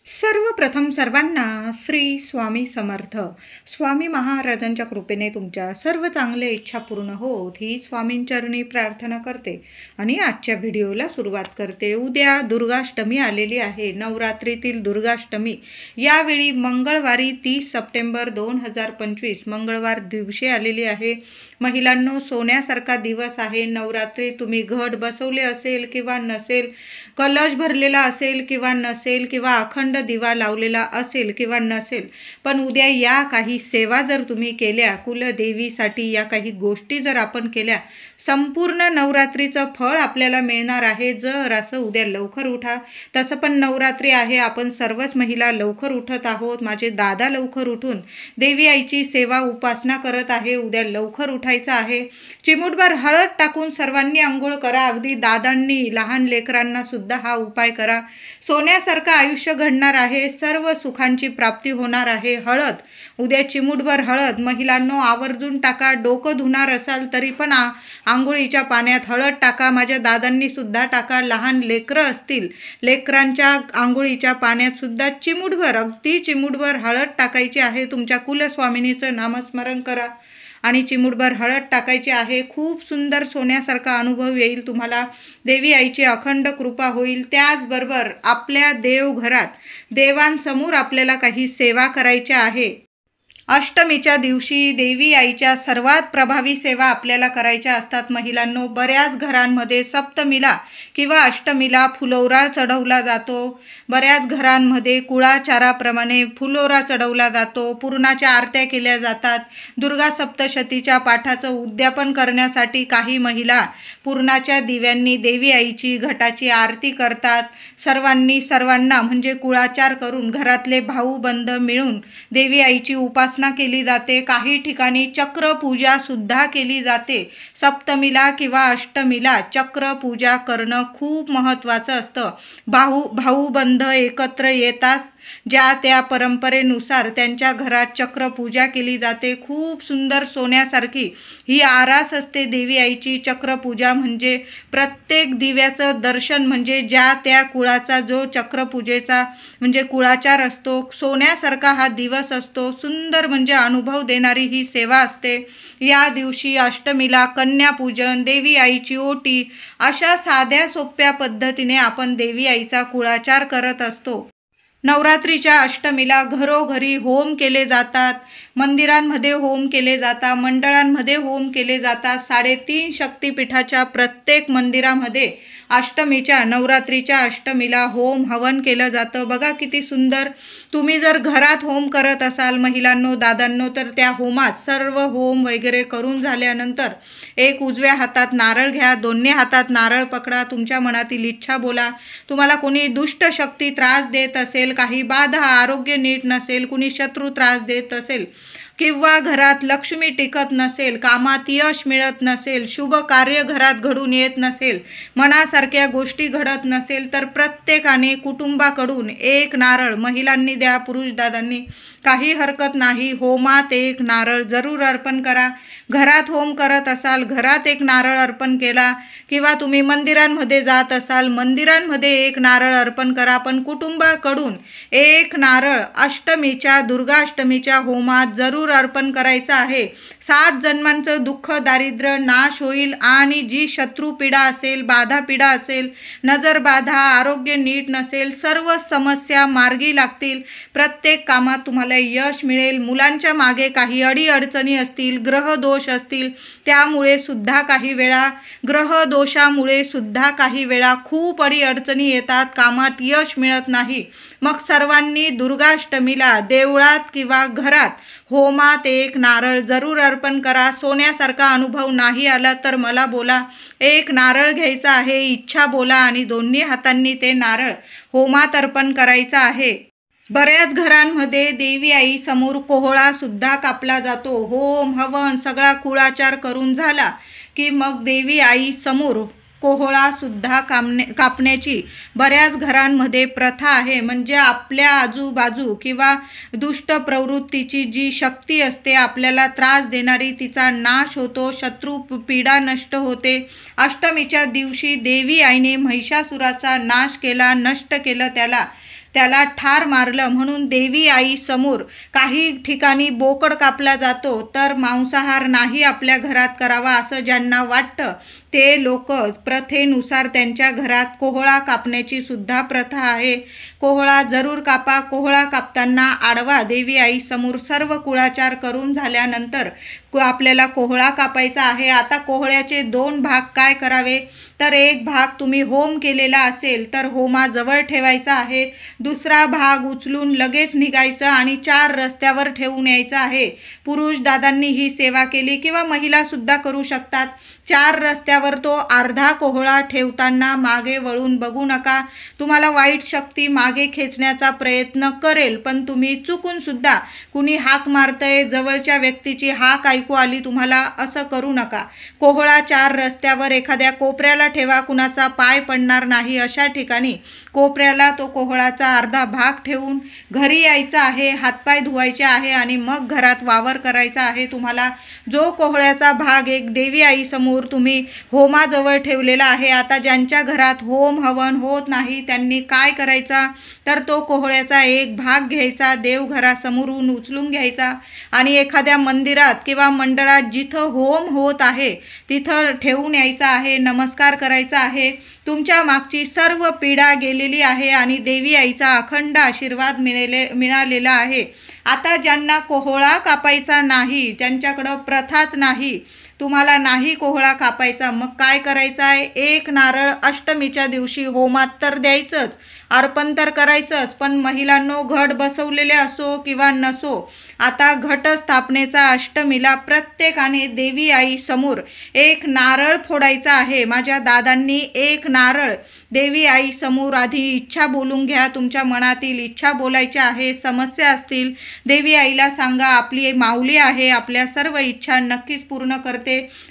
सर्वप्रथम सर्वांना श्री स्वामी समर्थ. स्वामी महाराजांच्या कृपेने तुमच्या सर्व चांगल्या इच्छा पूर्ण होत ही स्वामींचरणी प्रार्थना करते आणि आजच्या व्हिडिओला सुरुवात करते. उद्या दुर्गाष्टमी आलेली आहे, नवरात्रीतील दुर्गाष्टमी. यावेळी मंगळवारी 30 सप्टेंबर 2025 मंगळवार दिवशी आलेली आहे. महिलांनो, सोन्यासारखा दिवस आहे. नवरात्री तुम्ही घट बसवले असेल किंवा नसेल, कलश भरलेला असेल किंवा नसेल, किंवा अखंड दिवा लावलेला असेल किंवा नसेल, पण उद्या या काही सेवा जर तुम्ही केल्या, कुलदेवीसाठी या काही गोष्टी जर आपण केल्या, संपूर्ण नवरात्रीचं फळ आपल्याला मिळणार आहे. जर असं उद्या लवकर उठा. तसं पण नवरात्री आहे, आपण सर्वच महिला लवकर उठत आहोत. माझे दादा लवकर उठून देवी आईची सेवा उपासना करत आहे. उद्या लवकर उठायचं आहे. चिमूटभर हळद टाकून सर्वांनी आंघोळ करा. अगदी दादांनी लहान लेकरांना सुद्धा हा उपाय करा. सोन्यासारखं आयुष्य घडणार आहे, सर्व सुखांची प्राप्ती होणार आहे. हळद, उद्या चिमूटभर हळद महिलांनो आवर्जून टाका. डोकं धुणार असाल तरी पण आंघोळीच्या पाण्यात हळद टाका. माझ्या दादांनी सुद्धा टाका. लहान लेकरं असतील, लेकरांच्या आंघोळीच्या पाण्यात सुद्धा चिमूटभर, अगदी चिमूटभर हळद टाकायची आहे. तुमच्या कुलस्वामिनीचं नामस्मरण करा आणि चिमूटभर हळद टाकायची आहे. खूप सुंदर सोन्यासारखा अनुभव येईल तुम्हाला. देवी आईची अखंड कृपा होईल. त्याचबरोबर आपल्या देवघरात देवांसमोर आपल्याला काही सेवा करायची आहे. अष्टमीच्या दिवशी देवी आईच्या सर्वात प्रभावी सेवा आपल्याला करायच्या असतात. महिलांनो, बऱ्याच घरांमध्ये सप्तमीला किंवा अष्टमीला फुलोरा चढवला जातो. बऱ्याच घरांमध्ये कुळाचाराप्रमाणे फुलोरा चढवला जातो. पूर्णाच्या आरत्या केल्या जातात. दुर्गा सप्तशतीच्या पाठाचं उद्यापन करण्यासाठी काही महिला पूर्णाच्या दिव्यांनी देवी आईची घटाची आरती करतात. सर्वांना म्हणजे कुळाचार करून घरातले भाऊ बंध मिळून देवी आईची उपासना केली जाते. काही ठिकाणी चक्र पूजा सुद्धा केली जाते. सप्तमीला किंवा अष्टमीला चक्र पूजा करणं खूप महत्त्वाचं असतं. भाऊ बंध एकत्र येतात. ज्या त्या परंपरेनुसार त्यांच्या घरात चक्रपूजा केली जाते. खूप सुंदर सोन्यासारखी ही आरास असते देवी आईची. चक्रपूजा म्हणजे प्रत्येक दिव्याचं दर्शन, म्हणजे ज्या त्या कुळाचा जो चक्रपूजेचा म्हणजे कुळाचार असतो, सोन्यासारखा हा दिवस असतो. सुंदर म्हणजे अनुभव देणारी ही सेवा असते. या दिवशी अष्टमीला कन्यापूजन, देवी आईची ओटी, अशा साध्या सोप्या पद्धतीने आपण देवी आईचा कुळाचार करत असतो. नवरात्रीच्या अष्टमीला घरोघरी होम केले जातात. मंदिरांमध्ये होम केले जातात. मंडळांमध्ये होम केले जातात. 3.5 शक्तिपीठाच्या प्रत्येक मंदिरामध्ये अष्टमीच्या, नवरात्रीच्या अष्टमीला होम हवन केलं जातं. बघा किती सुंदर. तुम्ही जर घरात होम करत असाल महिलांनो, दादांनो, तर त्या होमात सर्व होम वगैरे करून झाल्यानंतर एक उजव्या हातात नारळ घ्या, दोन्ही हातात नारळ पकडा. तुमच्या मनातील इच्छा बोला. तुम्हाला कोणी दुष्ट शक्ती त्रास देत असेल, काही बाधा, आरोग्य नीट नसेल, कुणी शत्रू त्रास देत असेल, किंवा घरात लक्ष्मी टिकत नसेल, कामात यश मिळत नसेल, शुभ कार्य घरात घडून येत नसेल, मनासारख्या गोष्टी घडत नसेल, तर प्रत्येकाने कुटुंबाकडून एक नारळ महिलांनी द्या, पुरुष दादांनी, काही हरकत नाही. होमात एक नारळ जरूर अर्पण करा. घरात होम करत असाल, घरात एक नारळ अर्पण केला, किंवा तुम्ही मंदिरांमध्ये जात असाल, मंदिरांमध्ये एक नारळ अर्पण करा. पण कुटुंबाकडून एक नारळ अष्टमीच्या, दुर्गाष्टमीच्या होमात जरूर अर्पण करायचं आहे. 7 जन्मांचं दुःख दारिद्र्य नाश होईल आणि जी शत्रू पीडा असेल, बाधा पीडा असेल, नजर बाधा, आरोग्य नीट नसेल, सर्व समस्या मार्गी लागतील. प्रत्येक कामात तुम्हाला यश मिळेल. मुलांच्या मागे काही अडीअडचणी असतील, ग्रहदोष असतील, त्यामुळे सुद्धा काही वेळा, ग्रहदोषामुळे सुद्धा काही वेळा खूप अडीअडचणी येतात, कामात यश मिळत नाही. मग सर्वांनी दुर्गाष्टमीला देवळात किंवा घरात होमात एक नारळ जरूर अर्पण करा. सोन्यासारखा अनुभव नाही आला तर मला बोला. एक नारळ घ्यायचा आहे, इच्छा बोला आणि दोन्ही हातांनी ते नारळ होमात अर्पण करायचं आहे. बऱ्याच घरांमध्ये देवी आई समोर कोहळा सुद्धा कापला जातो. होम हवन सगळा कुळाचार करून झाला की मग देवी आई समोर कोहळा सुद्धा कापण्याची बऱ्याच घरांमध्ये प्रथा आहे. म्हणजे आपल्या आजूबाजू किंवा दुष्ट प्रवृत्तीची जी शक्ती असते, आपल्याला त्रास देणारी, तिचा नाश होतो, शत्रू पीडा नष्ट होते. अष्टमीच्या दिवशी देवी आईने महिषासुराचा नाश केला, नष्ट केलं त्याला. त्याला ठार मारलं म्हणून देवी आई समोर काही ठिकाणी बोकड कापला जातो, तर मांसाहार नाही आपल्या घरात करावा असं ज्यांना वाटतं ते लोक प्रथेनुसार त्यांच्या घरात कोहळा कापण्याची सुद्धा प्रथा आहे. कोहळा जरूर कापा. कोहळा कापताना आडवा देवी आई समोर सर्व कुळाचार करून झाल्यानंतर आपल्याला कोहळा कापायचा आहे. आता कोहळ्याचे 2 भाग काय करावे, तर एक भाग तुम्ही होम केलेला असेल तर होमाजवळ ठेवायचा आहे. दुसरा भाग उचलून लगेच निघायचा आणि 4 रस्त्यावर ठेवून यायचा आहे. पुरुष दादांनी ही सेवा केली किंवा महिला सुद्धा करू शकतात. 4 रस्त्यावर तो अर्धा कोहळा ठेवताना मागे वळून बघू नका. तुम्हाला वाईट शक्ती मागे खेचण्याचा प्रयत्न करेल, पण तुम्ही चुकून सुद्धा कुणी हाक मारतंय, जवळच्या व्यक्तीची हाक ऐकू आली तुम्हाला, असं करू नका. कोहळा 4 रस्त्यावर एखाद्या कोपऱ्याला ठेवा. कुणाचा पाय पडणार नाही अशा ठिकाणी कोपऱ्याला तो कोहळाचा अर्धा भाग ठेवून घरी यायचं आहे. हातपाय धुवायचे आहे आणि मग घरात वावर करायचा आहे. तुम्हाला जो कोहळ्याचा भाग एक देवी आई समोर तुम्ही होमाजवळ ठेवलेला आहे, आता ज्यांच्या घरात होम हवन होत नाही त्यांनी काय करायचा, तर तो कोहळ्याचा एक भाग घ्यायचा, देवघरासमोरून उचलून घ्यायचा आणि एखाद्या मंदिरात किंवा मंडळात जिथं होम होत आहे तिथं ठेवून यायचा आहे. नमस्कार करायचा आहे. तुमच्या मागची सर्व पीडा गेलेली आहे आणि देवी आईचा अखंड आशीर्वाद मिळालेला आहे. आता ज्यांना कोहळा कापायचा नाही, ज्यांच्याकडं प्रथाच नाही, तुम्हाला नाही कोहळा कापायचा, मग काय करायचं आहे, 1 नारळ अष्टमीच्या दिवशी होमात तर द्यायचंच, अर्पण तर करायचंच. पण महिलांनो, घट बसवलेले असो किंवा नसो, आता घटस्थापनेचा अष्टमीला प्रत्येकाने देवी आई समोर 1 नारळ फोडायचा आहे. माझ्या दादांनी 1 नारळ देवी आई समोर आधी इच्छा बोलून घ्या. तुमच्या मनातील इच्छा बोलायच्या आहे. समस्या असतील देवी आईला सांगा. आपली माऊली आहे, आपल्या सर्व इच्छा नक्कीच पूर्ण करते.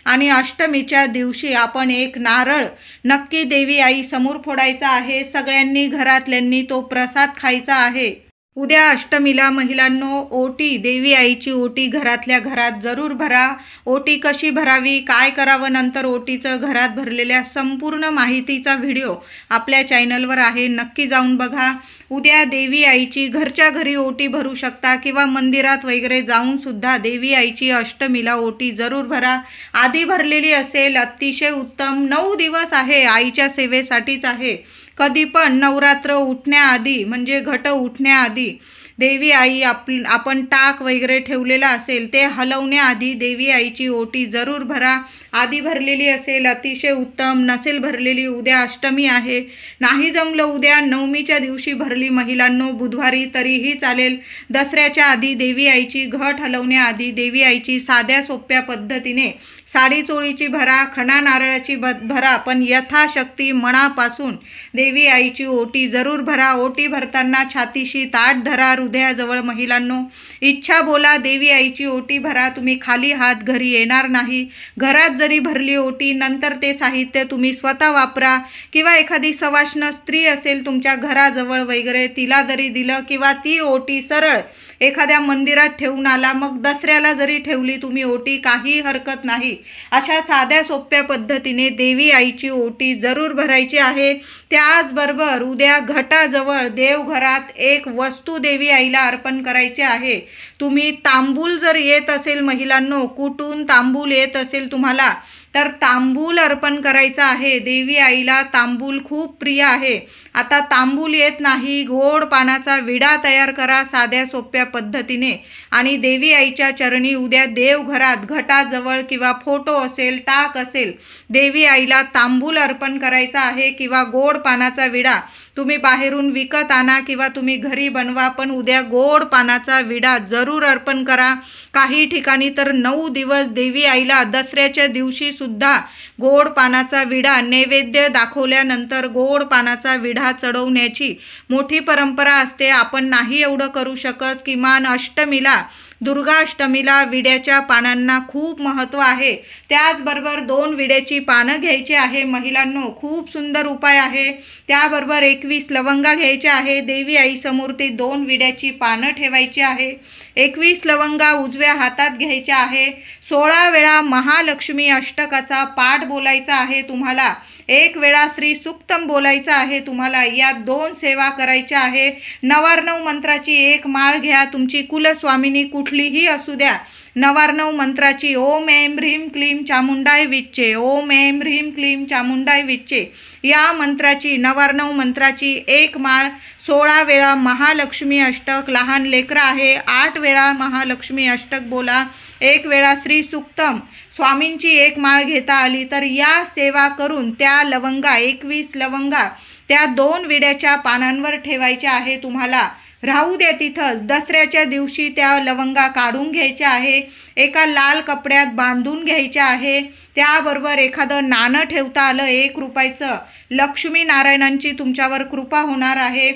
आणि अष्टमीच्या दिवशी आपण 1 नारळ नक्की देवी आई समोर फोडायचा आहे. सगळ्यांनी घरातल्यांनी तो प्रसाद खायचा आहे. उद्या अष्टमीला महिलांनो, ओटी, देवी आईची ओटी घरातल्या घरात जरूर भरा. ओटी कशी भरावी, काय करावं नंतर ओटीचं, घरात भरलेल्या संपूर्ण माहितीचा व्हिडिओ आपल्या चॅनलवर आहे, नक्की जाऊन बघा. उद्या देवी आईची घरच्या घरी ओटी भरू शकता किंवा मंदिरात वगैरे जाऊन सुद्धा देवी आईची अष्टमीला ओटी जरूर भरा. आधी भरलेली असेल अतिशय उत्तम. 9 दिवस आहे, आईच्या सेवेसाठीच आहे. कधी पण नवरात्र उठण्याआधी म्हणजे घट उठण्याआधी देवी आई आपण टाक वगैरे ठेवलेला असेल ते हलवण्याआधी देवी आईची ओटी जरूर भरा. आधी भरलेली असेल अतिशय उत्तम, नसेल भरलेली उद्या अष्टमी आहे, नाही जमलं उद्या नवमीच्या दिवशी भरली महिलांनो, बुधवारी तरीही चालेल. दसऱ्याच्या आधी देवी आईची घट हलवण्याआधी देवी आईची साध्या सोप्या पद्धतीने साडी चोळीची भरा, खणा नारळाची भरा, पण यथाशक्ती मनापासून देवी आईची ओटी जरूर भरा. ओटी भरताना छातीशी ताट धरा, हृदयाजवळ महिलांनो, इच्छा बोला, देवी आईची ओटी भरा. तुम्ही खाली हात घरी येणार नाही. घरात जरी भरली ओटी, नंतर ते साहित्य तुम्ही स्वतः वापरा किंवा एखादी सवाष्ण स्त्री असेल तुमच्या घराजवळ वगैरे, तिला जरी दिलं किंवा ती ओटी सरळ एखाद्या मंदिरात ठेवून आला, मग दसऱ्याला जरी ठेवली तुम्ही ओटी, काही हरकत नाही. अशा साध्या सोप्या पद्धतीने देवी आईची ओटी जरूर भरायची आहे. त्याचबरोबर उद्या घटाजवळ देवघरात एक वस्तू देवी आईला अर्पण करायचे आहे. तुम्ही तांबूल जर येत असेल महिलांनो, कुठून तांबूल येत असेल तुम्हाला, तर तांबूल अर्पण करायचा आहे. देवी आईला तांबूल खूप प्रिय आहे. आता तांबूल येत नाही, गोड पानाचा विडा तयार करा साध्या सोप्या पद्धतीने आणि देवी आईच्या चरणी उद्या देवघरात घटाजवळ किंवा फोटो असेल, टाक असेल, देवी आईला तांबूल अर्पण करायचा आहे किंवा गोड पानाचा विडा तुम्ही बाहेरून विकत आणा किंवा तुम्ही घरी बनवा, पण उद्या गोड पानाचा विडा जरूर अर्पण करा. काही ठिकाणी तर 9 दिवस देवी आईला दसऱ्याच्या दिवशी सुद्धा गोड पानाचा विडा नैवेद्य दाखवल्यानंतर गोड पानाचा विडा चढवण्याची मोठी परंपरा असते. आपण नाही एवढं करू शकत, किमान अष्टमीला दुर्गाष्टमीला विड्याच्या पानांना खूप महत्त्व आहे। त्याचबरोबर 2 विड्याची पानं घ्यायची आहे महिलांनो, खूप सुंदर उपाय आहे। त्याबरोबर 21 लवंगा घ्यायच्या आहे। देवी आईसमोर ते 2 विड्याची पानं ठेवायची आहे। 21 लवंगा उजव्या हातात घ्यायच्या आहे। 16 वेळा महालक्ष्मी अष्टकाचा पाठ बोलायचा आहे तुम्हाला। 1 वेळा श्री सूक्तम बोलायचं आहे तुम्हाला। या 2 सेवा करायच्या आहे। 99 मंत्राची 1 माळ घ्या, तुमची कुलस्वामिनी कुठलीही असू द्या। 99 मंत्राची ओम ऐं ह्रीं क्लीं चामुंडाय विच्चे, ओम ऐं ह्रीं क्लीं चामुंडाय विच्चे या मंत्राची 99 मंत्राची 1 माळ। 16 वेळा महालक्ष्मी अष्टक, लहान लेकरं आहे 8 वेळा महालक्ष्मी अष्टक बोला। 1 वेळा श्री सूक्तम। स्वामींची 1 माळ घेता आली तर या सेवा करून त्या लवंगा 21 लवंगा त्या 2 विड्याच्या पानांवर ठेवायच्या आहे तुम्हाला। राहू द्या तिथंच। दसऱ्याच्या दिवशी त्या लवंगा काढून घ्यायच्या आहे, एका लाल कपड्यात बांधून घ्यायच्या आहे। त्याबरोबर एखादं नाणं ठेवता आलं 1 रुपयाचं, लक्ष्मी नारायणांची तुमच्यावर कृपा होणार आहे।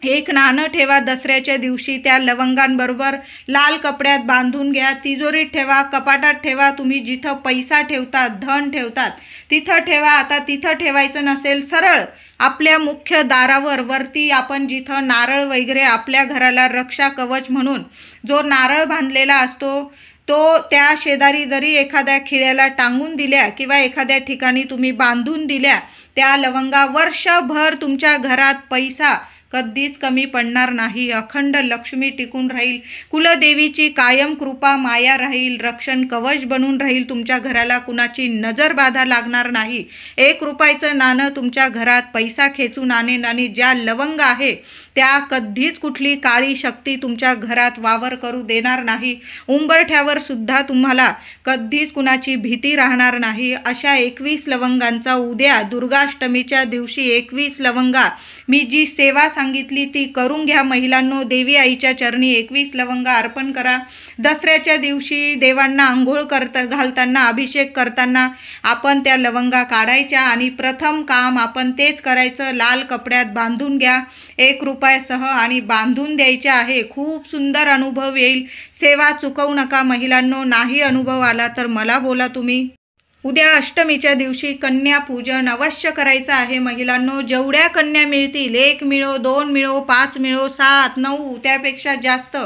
1 नाणं ठेवा दसऱ्याच्या दिवशी, त्या लवंगांबरोबर लाल कपड्यात बांधून घ्या, तिजोरीत ठेवा, कपाटात ठेवा, तुम्ही जिथं पैसा ठेवतात, धन ठेवतात तिथं ठेवा। आता तिथं ठेवायचं नसेल, सरळ आपल्या मुख्य दारावर वरती आपण जिथं नारळ वगैरे आपल्या घराला रक्षा कवच म्हणून जो नारळ बांधलेला असतो तो त्या शेजारी जरी एखाद्या खिळ्याला टांगून दिल्या किंवा एखाद्या ठिकाणी तुम्ही बांधून दिल्या, त्या लवंगा वर्षभर तुमच्या घरात पैसा कधीच कमी पडणार नाही। अखंड लक्ष्मी टिकून राहील, कुलदेवीची कायम कृपा माया राहील, रक्षण कवच बनून राहील। तुमच्या घराला कुणाची नजर बाधा लागणार नाही। 1 रुपयाचं नाणं तुमच्या घरात पैसा खेचून आणेल आणि ज्या लवंग आहे त्या कधीच कुठली काळी शक्ती तुमच्या घरात वावर करू देणार नाही। उंबरठ्यावर सुद्धा तुम्हाला कधीच कुणाची भीती राहणार नाही। अशा 21 लवंगांचा उद्या दुर्गाष्टमीच्या दिवशी 21 लवंगा मी जी सेवा सांगितली ती करून घ्या महिलांनो। देवी आईच्या चरणी 21 लवंगा अर्पण करा। दसऱ्याच्या दिवशी देवांना आंघोळ घालताना, अभिषेक करताना आपण त्या लवंगा काढायच्या आणि प्रथम काम आपण तेच करायचं, लाल कपड्यात बांधून घ्या 1 रुपयासह आणि बांधून द्यायच्या आहे। खूप सुंदर अनुभव येईल। सेवा चुकवू नका महिलांनो। नाही अनुभव आला तर मला बोला तुम्ही। उद्या अष्टमीच्या दिवशी कन्या पूजन अवश्य करायचं आहे महिलांनो। जेवढ्या कन्या मिळतील, 1 मिळो, 2 मिळो, 5 मिळो, 7, 9 त्यापेक्षा जास्त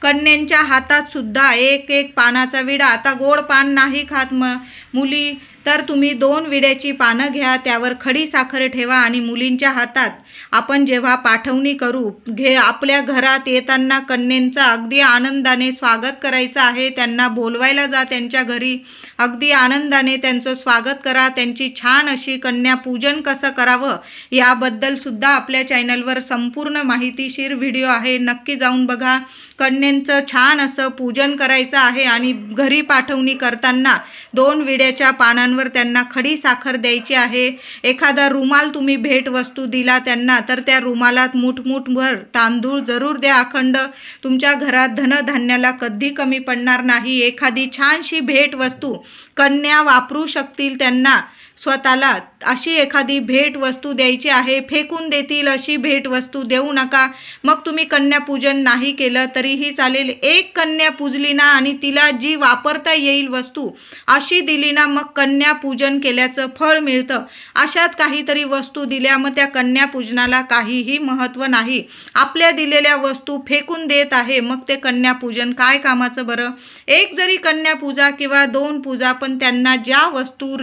कन्यांच्या हातात सुद्धा 1 पानाचा विडा। आता गोड पान नाही खात मुली तर तुम्ही 2 विड्याची पानं घ्या, त्यावर खडी साखर ठेवा आणि मुलींच्या हातात आपण जेव्हा पाठवणी करू आपल्या घरात येताना कन्यांचा अगदी आनंदाने स्वागत करायचं आहे। त्यांना बोलवायला जा त्यांच्या घरी, अगदी आनंदाने त्यांचं स्वागत करा। त्यांची छान अशी कन्या पूजन कसं करावं याबद्दल सुद्धा आपल्या चॅनलवर संपूर्ण माहितीशीर व्हिडिओ आहे, नक्की जाऊन बघा। कन्यांचं छान असं पूजन करायचं आहे आणि घरी पाठवणी करताना 2 विड्याच्या पानांवर त्यांना खडी साखर द्यायची आहे। एखादा रुमाल तुम्ही भेट वस्तू दिला त्यांना तर त्या रुमालात मुठभर तांदूळ जरूर द्या अखंड। तुमच्या घरात धनधान्याला कधी कमी पडणार नाही। एखादी छानशी भेट वस्तू कन्या वापरू शकतील त्यांना स्वतःला, अशी एखादी भेट वस्तू द्यायची आहे। फेकून देतील अशी भेट वस्तू देऊ नका। मग तुम्ही कन्या पूजन नाही केलं तरीही चालेल, 1 कन्या पूजली ना आणि तिला जी वापरता येईल वस्तू अशी दिली ना, मग कन्या पूजन केल्याचं फळ मिळतं। अशाच काहीतरी वस्तू दिल्या मग त्या कन्या पूजनाला काहीही महत्त्व नाही। आपल्या दिलेल्या वस्तू फेकून देत आहे, मग ते कन्या पूजन काय कामाचं बरं। 1 जरी कन्या पूजा किंवा 2 पूजा, पण त्यांना ज्या वस्तू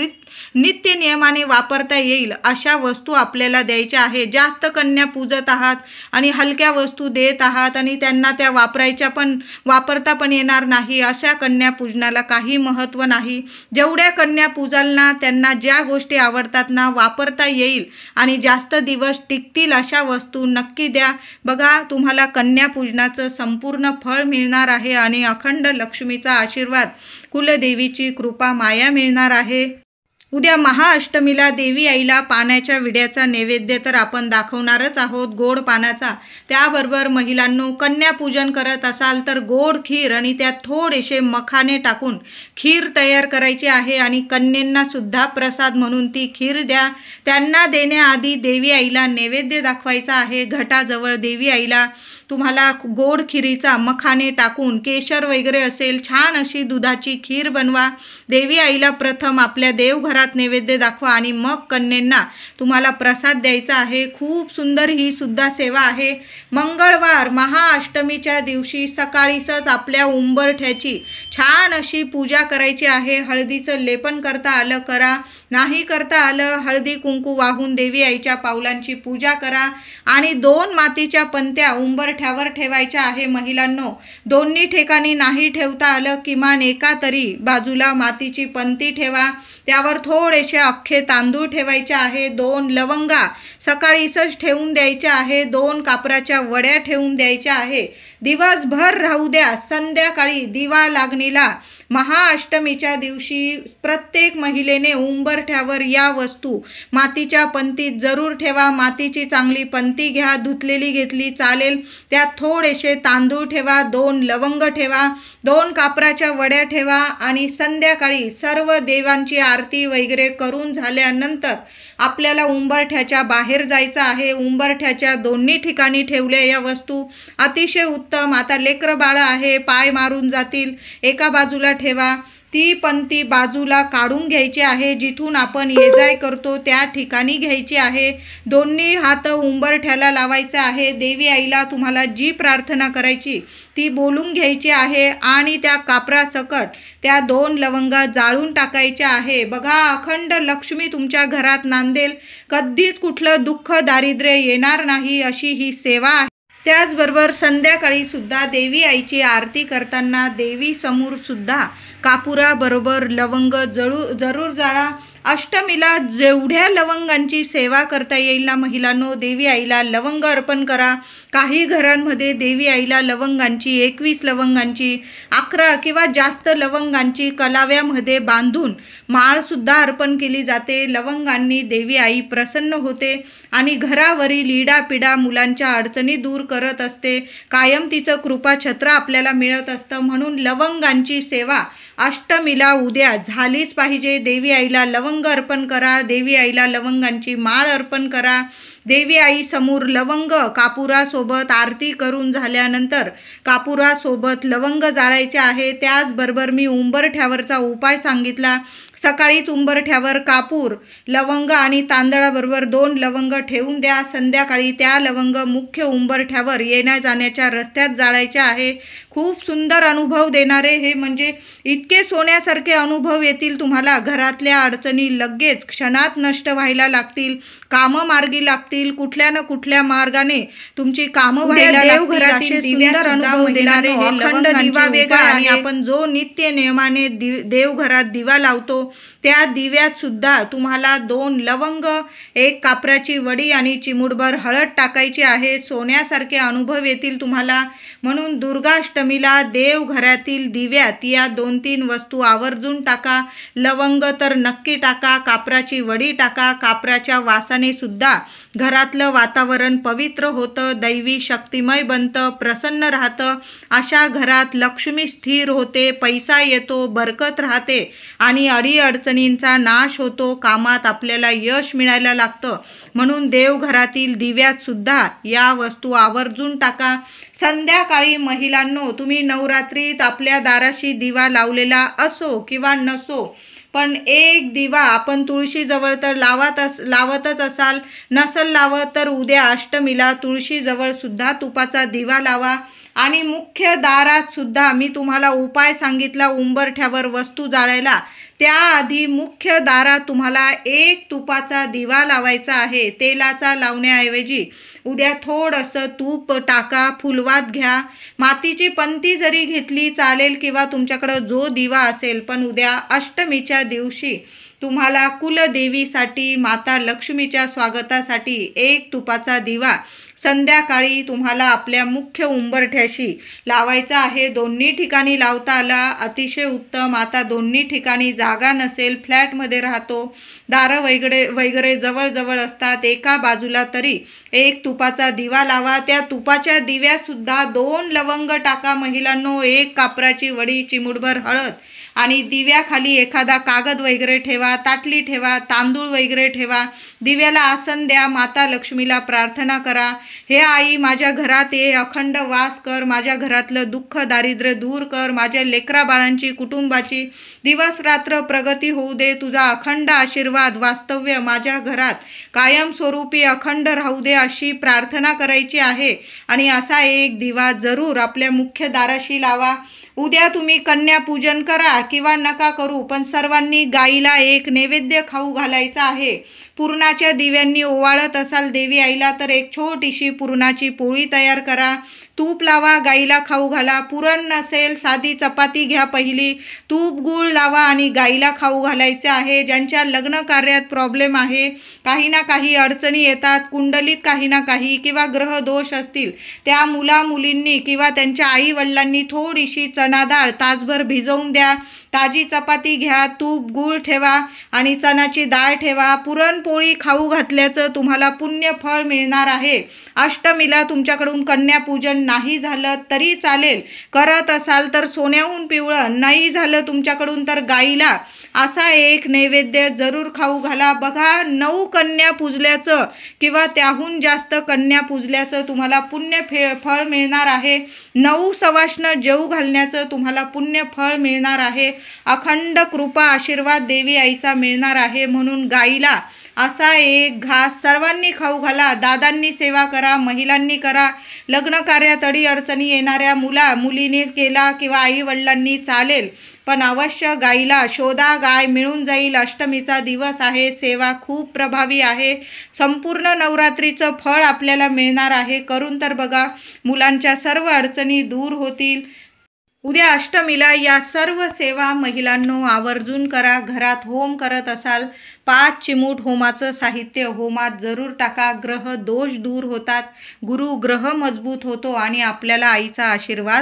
नित्य नियमाने वापरता येईल अशा वस्तू आपल्याला द्यायच्या आहे। जास्त कन्या पूजत आहात आणि हलक्या वस्तू देत आहात आणि त्यांना त्या वापरता पण येणार नाही, अशा कन्या पूजनाला काही महत्त्व नाही। जेवढ्या कन्या पूजाल ना त्यांना ज्या गोष्टी आवडतात ना, वापरता येईल आणि जास्त दिवस टिकतील अशा वस्तू नक्की द्या। बघा तुम्हाला कन्या पूजनाचं संपूर्ण फळ मिळणार आहे आणि अखंड लक्ष्मीचा आशीर्वाद, कुलदेवीची कृपा माया मिळणार आहे। उद्या महाअष्टमीला देवी आईला पाण्याच्या विड्याचा नैवेद्य तर आपण दाखवणारच आहोत, गोड पानाचा. त्याबरोबर महिलांनो, कन्यापूजन करत असाल तर गोड खीर आणि त्यात थोडेसे मखाने टाकून खीर तयार करायची आहे आणि कन्येंना सुद्धा प्रसाद म्हणून ती खीर द्या. त्यांना देण्याआधी देवी आईला नैवेद्य दाखवायचा आहे. घटाजवळ देवी आईला तुम्हाला गोड खिरीचा मखाने टाकून, केशर वगैरे असेल, छान अशी दुधाची खीर बनवा. देवी आईला प्रथम आपल्या देवघरात नैवेद्य दाखवा आणि मग कन्येंना तुम्हाला प्रसाद द्यायचा आहे. खूप सुंदर ही सुद्धा सेवा आहे. मंगळवार महाअष्टमीच्या दिवशी सकाळीच आपल्या उंबरठ्याची छान अशी पूजा करायची आहे. हळदीचं लेपन करता आलं करा, नाही करता आलं हळदी कुंकू वाहून देवी आईच्या पावलांची पूजा करा आणि 2 मातीच्या पंत्या उंबरठ्यावर ठेवायच्या आहे. महिलांनो, दोन्ही ठिकाणी नाही ठेवता आलं किमान एका तरी बाजूला मातीची पंती ठेवा. त्यावर थोडेसे अख्खे तांदूळ ठेवायचे आहे. 2 लवंगा सकाळीच ठेवून द्यायच्या आहे. 2 कापराच्या वड्या ठेवून द्यायच्या आहे. दिवसभर राहू द्या. संध्याकाळी दिवा लागणीला महाअष्टमीच्या दिवशी प्रत्येक महिलेने उंबरठ्यावर या वस्तू मातीच्या पंतीत जरूर ठेवा. मातीची चांगली पंती घ्या, धुतलेली घेतली चालेल. त्यात थोडेसे तांदूळ ठेवा, 2 लवंग ठेवा, 2 कापराच्या वड्या ठेवा आणि संध्याकाळी सर्व देवांची आरती वगैरे करून झाल्यानंतर आपल्याला उंबरठ्याच्या बाहेर जायचं आहे. उंबरठ्याच्या दोन्ही ठिकाणी ठेवल्या या वस्तू अतिशय उत्तम. आता लेकरं बाळं आहे, पाय मारून जातील, एका बाजूला ठेवा. ती पंती बाजूला काढून घ्यायची आहे. जिथून आपण ये जाय करतो त्या ठिकाणी घ्यायची आहे. दोन्ही हात उंबरठ्याला लावायचे आहे. देवी आईला तुम्हाला जी प्रार्थना करायची ती बोलून घ्यायची आहे आणि त्या कापरासकट त्या 2 लवंगा जाळून टाकायच्या आहे. बघा, अखंड लक्ष्मी तुमच्या घरात नांदेल. कधीच कुठलं दुःख दारिद्र्य येणार नाही अशी ही सेवा आहे. त्याचबरोबर संध्याकाळी सुद्धा देवी आईची आरती करताना देवी समोर सुद्धा कापुराबरोबर लवंग जरूर जाळा. अष्टमीला जेवढ्या लवंगांची सेवा करता येईल ना महिलांनो, देवी आईला लवंग अर्पण करा. काही घरांमध्ये देवी आईला लवंगांची 21 लवंगांची 11 किंवा जास्त लवंगांची कलाव्यामध्ये बांधून माळसुद्धा अर्पण केली जाते. लवंगांनी देवी आई प्रसन्न होते आणि घरावरील इडापिडा मुलांच्या अडचणी दूर करत असते. कायम तिचं कृपाछत्र आपल्याला मिळत असतं. म्हणून लवंगांची सेवा अष्टमीला उद्या झालीच पाहिजे. देवी आईला लवंग अर्पण करा. देवी आईला लवंगांची माळ अर्पण करा. देवी आई समोर लवंग कापुरासोबत आरती करून झाल्यानंतर कापुरासोबत लवंग जाळायचे आहे. त्याचबरोबर मी उंबरठ्यावरचा उपाय सांगितला. सकाळीच उंबरठ्यावर कापूर, लवंग आणि तांदळाबरोबर 2 लवंग ठेवून द्या. संध्याकाळी त्या लवंग मुख्य उंबरठ्यावर येण्या जाण्याच्या रस्त्यात जाळायचे आहे. खूप सुंदर अनुभव देणारे हे म्हणजे इतके सोन्यासारखे अनुभव येतील तुम्हाला. घरातल्या अडचणी लगेच क्षणात नष्ट व्हायला लागतील. कामं मार्गी लागतील. कुठल्या ना कुठल्या मार्गाने तुमची कामं व्हायला लागतील. असे सुंदर अनुभव देणारे हे अखंड दिवा वेगळा. आणि आपण जो नित्य नियमाने देवघरात दिवा लावतो त्या दिव्यात सुद्धा तुम्हाला 2 लवंग, 1 कापराची वडी आणि चिमूटभर हळद टाकायची आहे. सोन्यासारखे अनुभव येतील तुम्हाला. म्हणून दुर्गाष्टमीला देवघरातील दिव्यात या 2-3 वस्तू आवर्जून टाका. लवंग तर नक्की टाका, कापराची वडी टाका. कापराच्या वासाने सुद्धा घरातलं वातावरण पवित्र होतं, दैवी शक्तिमय बनतं, प्रसन्न राहतं. अशा घरात लक्ष्मी स्थिर होते, पैसा येतो, बरकत राहते आणि अडीअडचणींचा नाश होतो. कामात आपल्याला यश मिळायला लागतं. म्हणून देवघरातील दिव्यात सुद्धा या वस्तू आवर्जून टाका. संध्याकाळी महिलांनो, तुम्ही नवरात्रीत आपल्या दाराशी दिवा लावलेला असो किंवा नसो, पण एक दिवा आपण तुळशीजवळ तर लावतच असाल. नसल लावत तर उद्या अष्टमीला तुळशीजवळ सुद्धा तुपाचा दिवा लावा. आणि मुख्य दारात सुद्धा मी तुम्हाला उपाय सांगितला उंबरठ्यावर वस्तू जाळायला. त्याआधी मुख्य दारात तुम्हाला 1 तुपाचा दिवा लावायचा आहे. तेलाचा लावण्याऐवजी उद्या थोडंसं तूप टाका, फुलवात घ्या. मातीची पंती जरी घेतली चालेल किंवा तुमच्याकडं जो दिवा असेल, पण उद्या अष्टमीच्या दिवशी तुम्हाला कुलदेवीसाठी माता लक्ष्मीच्या स्वागतासाठी एक तुपाचा दिवा संध्याकाळी तुम्हाला आपल्या मुख्य उंबरठ्याशी लावायचा आहे। दोन्ही ठिकाणी लावता आला अतिशय उत्तम। आता दोन्ही ठिकाणी जागा नसेल, फ्लॅटमध्ये राहतो, दारं वगैरे जवळ असतात, एका बाजूला तरी एक तुपाचा दिवा लावा। त्या तुपाच्या दिव्यात सुद्धा 2 लवंग टाका महिलांनो, एक कापराची वडी, चिमूटभर हळद आणि दिव्याखाली एखादा कागद वगैरे ठेवा, ताटली ठेवा, तांदूळ वगैरे ठेवा, दिव्याला आसन द्या, माता लक्ष्मीला प्रार्थना करा, हे आई माझ्या घरात ये, अखंड वास कर, माझ्या घरातलं दुःख दारिद्र्य दूर कर, माझ्या लेकरा बाळांची कुटुंबाची दिवस रात्र प्रगती होऊ दे, तुझा अखंड आशीर्वाद वास्तव्य माझ्या घरात कायमस्वरूपी अखंड राहू दे, अशी प्रार्थना करायची आहे। आणि असा एक दिवा जरूर आपल्या मुख्य दाराशी लावा। उद्या तुम्ही कन्या पूजन करा किंवा नका करू, पण सर्वांनी गाईला एक नैवेद्य खाऊ घालायचा आहे। पुरणाच्या दिव्यांनी ओवाळत असाल देवी आईला तर एक छोटीशी पुरणाची पोळी तयार करा, तूप लावा, गाईला खाऊ घाला। पुरण नसेल साधी चपाती घ्या पहिली, तूप गूळ लावा आणि गाईला खाऊ घालायचे आहे। ज्यांच्या लग्न कार्यात प्रॉब्लेम आहे, काही ना काही अडचणी येतात, कुंडलीत काही ना काही किंवा ग्रह दोष असतील, त्या मुलींनी किंवा त्यांच्या आई वडिलांनी थोडीशी चणा डाळ तासभर भिजवून द्या, ताजी चपाती घ्या, तूप गूळ ठेवा आणि चणाची डाळ ठेवा, पुरणपोळी खाऊ घातल्याचं तुम्हाला पुण्य फळ मिळणार आहे। अष्टमीला तुमच्याकडून कन्या पूजन नाही झालं तरी चालेल, करत असाल तर सोन्याहून पिवळं, नाही झालं तुमच्याकडून तर गाईला असा एक नैवेद्य जरूर खाऊ घाला। बघा 9 कन्या पूजल्याचं किंवा त्याहून जास्त कन्या पूजल्याचं तुम्हाला पुण्य फळ मिळणार आहे। 9 सवाष्ण जेवू घालण्याचं तुम्हाला पुण्य फळ मिळणार आहे। अखंड कृपा आशीर्वाद देवी आईचा मिळणार आहे। म्हणून गाईला असा एक घास सर्वांनी खाऊ घाला, दादांनी सेवा करा, महिलांनी करा, लग्न कार्यात अडचणी येणाऱ्या मुलीने केला किंवा आई वडिलांनी चालेल, पण अवश्य गाईला शोधा, गाय मिळून जाईल। अष्टमीचा दिवस आहे, सेवा खूप प्रभावी आहे, संपूर्ण नवरात्रीचं फळ आपल्याला मिळणार आहे। करून तर बघा, मुलांच्या सर्व अडचणी दूर होतील। उद्या अष्टमीला या सर्व सेवा महिलांनो आवर्जून करा। घरात होम करत असाल 5 चिमूट होमाचं साहित्य होमात जरूर टाका, ग्रह दोष दूर होतात, गुरु ग्रह मजबूत होतो आणि आपल्याला आईचा आशीर्वाद